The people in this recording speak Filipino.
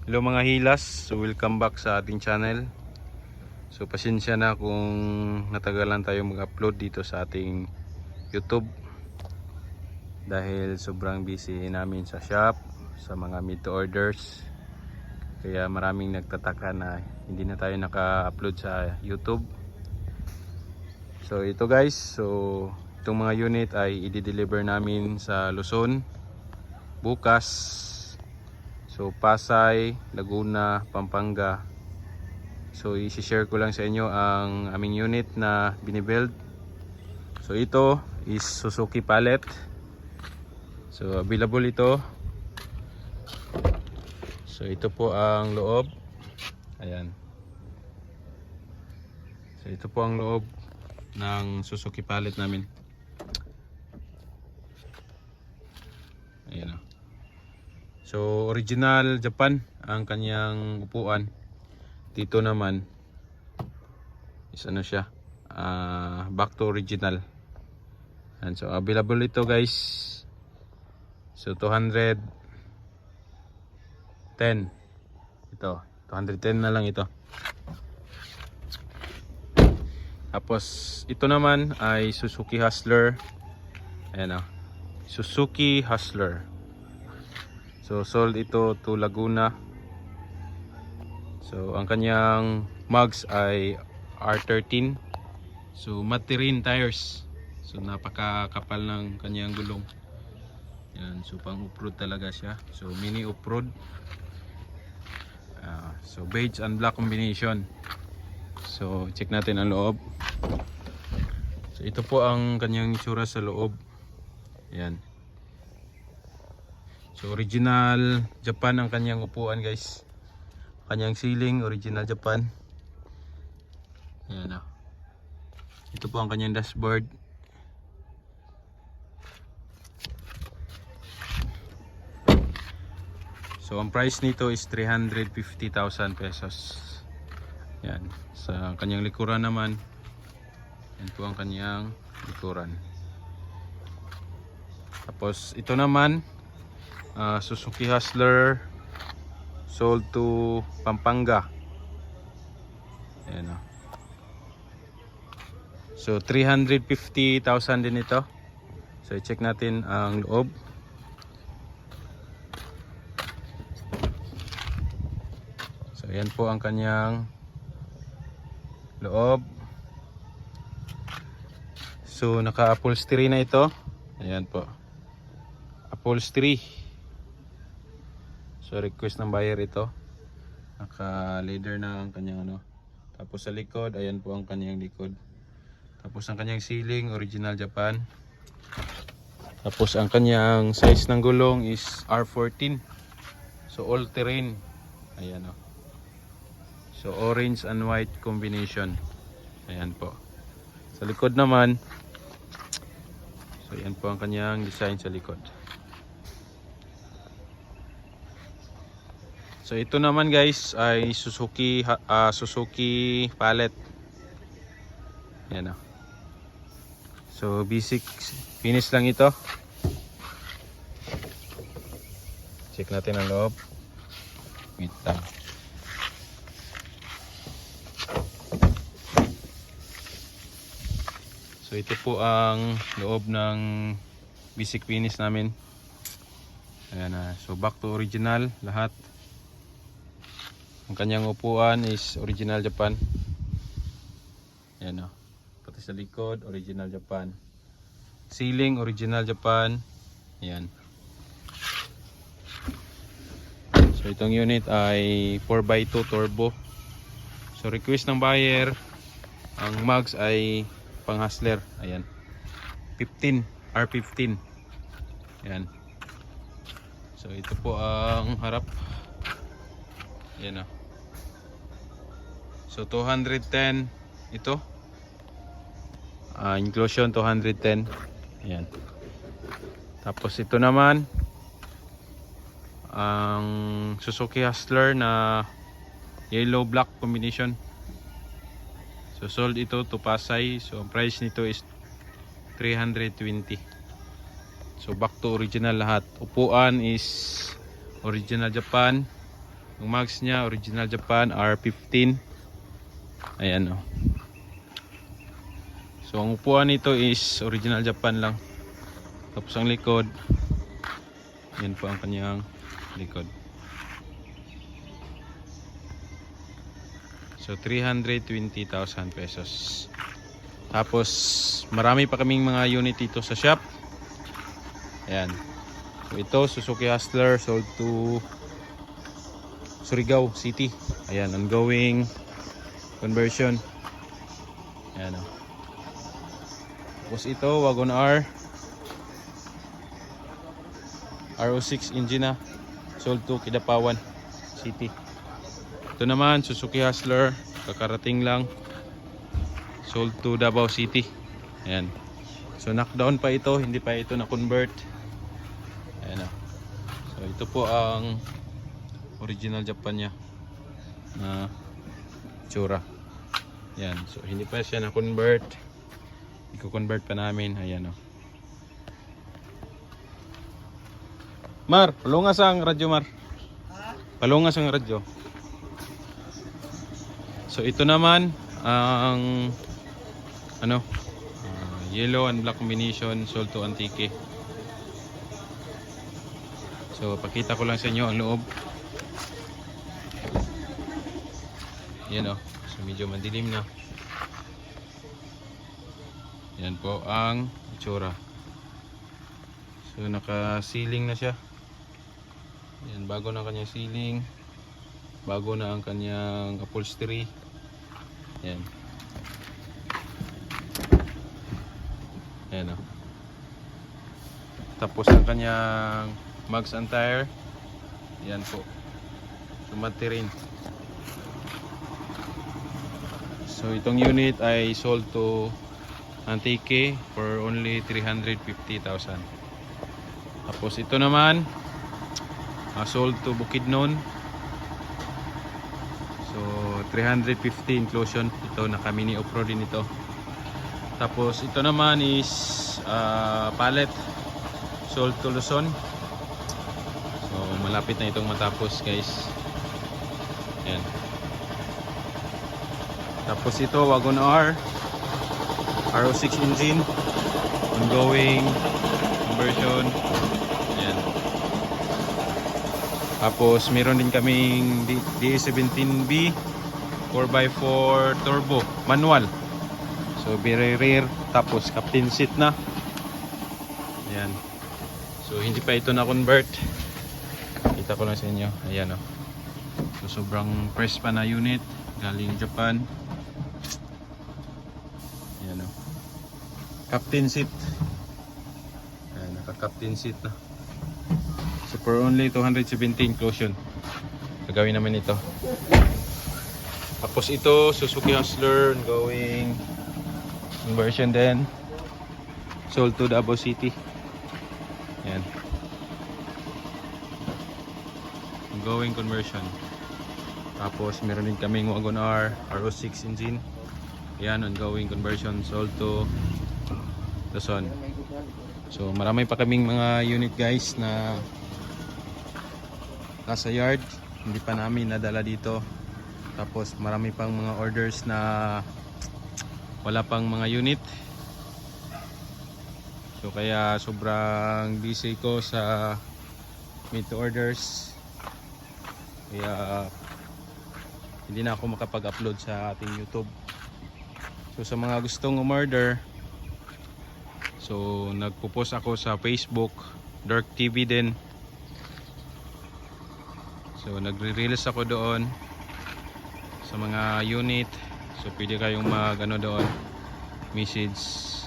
Hello mga hilas, so welcome back sa ating channel. So pasensya na kung natagalan tayo mag-upload dito sa ating YouTube dahil sobrang busy namin sa shop, sa mga mid to orders. Kaya maraming nagtataka na hindi na tayo naka-upload sa YouTube. So ito guys, so itong mga unit ay i-deliver namin sa Luzon bukas. So Pasay, Laguna, Pampanga. So i-share ko lang sa inyo ang aming unit na binibuild. So ito is Suzuki pallet. So available ito. So ito po ang loob. Ayan. So ito po ang loob ng Suzuki pallet namin. Ayan o. So original Japan ang kanyang upuan. Dito naman is ano siya, back to original. And so available ito guys. So 210. Ito 210 na lang ito. Tapos ito naman ay Suzuki Hustler. Ayan o, Suzuki Hustler. So sold ito to Laguna. So ang kanyang mugs ay R13. So matte-rin tires. So napakakapal ng kanyang gulong. Yan, so pang off-road talaga siya. So mini off-road. So beige and black combination. So check natin ang loob. So ito po ang kanyang itsura sa loob. Yan. So original Japan ang kanyang upuan guys. Kanyang ceiling original Japan. Ayan o. Ito po ang kanyang dashboard. So ang price nito is 350,000 pesos. Yan. Sa kanyang likuran naman, yan po ang kanyang likuran. Tapos ito naman Suzuki Hustler, sold to Pampanga. Ayan o. So 350,000 din ito. So i-check natin ang loob. So ayan po ang kanyang loob. So naka-upholstery na ito. Ayan po, upholstery. So request ng buyer ito. Naka leather na ang kanyang ano. Tapos sa likod, ayan po ang kanyang likod. Tapos ang kanyang ceiling original Japan. Tapos ang kanyang size ng gulong is R14. So all terrain. Ayan o. So orange and white combination. Ayan po. Sa likod naman, so ayan po ang kanyang design sa likod. So ito naman guys ay Suzuki pallet. Ayan o. So basic finish lang ito. Check natin ang loob. Wait lang. So ito po ang loob ng basic finish namin. Ayan na. So back to original lahat. Ang kanyang upuan is original Japan. Ayan o. Pati sa likod, original Japan. Ceiling, original Japan. Ayan. So itong unit ay 4x2 turbo. So request ng buyer, ang mugs ay pang Hustler. Ayan. 15, R15. Ayan. So ito po ang harap. Ayan o. So 210 ito. Inclusion 210. Ayan. Tapos ito naman ang Suzuki Hustler na yellow black combination. So sold ito to Pasay. So ang price nito is 320. So back to original lahat. Upuan is original Japan. Yung mags niya, original Japan, R15. Ayan o. So ang upuan nito is original Japan lang. Tapos ang likod, yan po ang kanyang likod. So 320,000 pesos. Tapos marami pa kaming mga unit dito sa shop. Ayan. So ito Suzuki Hustler sold to Surigao City. Ayan, ongoing conversion. Ayan o. Tapos ito Wagon R RO6 engine na, sold to Kidapawan City. Ito naman Suzuki Hustler, kakarating lang, sold to Davao City. Ayan. So knockdown pa ito, hindi pa ito na-convert. Ayan o. So ito po ang original Japan niya na itsura. Ayan. So hindi pa siya na-convert. I-convert pa namin. Ayan o. Mar, palungas ang radyo, Mar. Palungas ang radyo. So ito naman ang yellow and black combination, sold to Antique. So pakita ko lang sa inyo ang loob. Yan o. So medyo madilim na. Yan po ang itsura. So naka-sealing na siya. Yan, bago na ang kanyang sealing. Bago na ang kanyang upholstery. Yan. Yan o. Tapos ang kanyang mags and tire. Yan po. Sumati rin. So itong unit ay sold to Antique for only 350,000. Tapos ito naman sold to Bukidnon. So 350 inclusion. Ito naka mini off-road din ito. Tapos ito naman is pallet, sold to Luzon. So malapit na itong matapos, guys. Yan. Tapos ito Wagon R RO6 engine, ongoing conversion. Yan. Tapos meron din kaming D17B 4x4 turbo manual. So very rare. Tapos captain seat na. Ayan. So hindi pa ito na convert. Kita ko lang sa inyo. Ayan o. So sobrang fresh pa na unit. Galing Japan. Ayan o. Captain seat. Ayan, naka-captain seat na. So for only 270 inclusion. Gagawin naman ito. Tapos ito Suzuki Hustler ongoing conversion din, sold to Davao City. Yan, ongoing conversion. Tapos meron din kaming Wagon R RO6 engine. Yan, ongoing conversion, sold to Luzon. So marami pa kaming mga unit, guys, na nasa yard, hindi pa namin nadala dito. Tapos marami pang mga orders na wala pang mga unit. So kaya sobrang busy ko sa made to orders. Kaya hindi na ako makapag-upload sa ating YouTube. So sa mga gustong umorder, so nagpo-post ako sa Facebook, Dark TV din. So nagre-release ako doon sa mga unit. So pwede kayong mag doon, message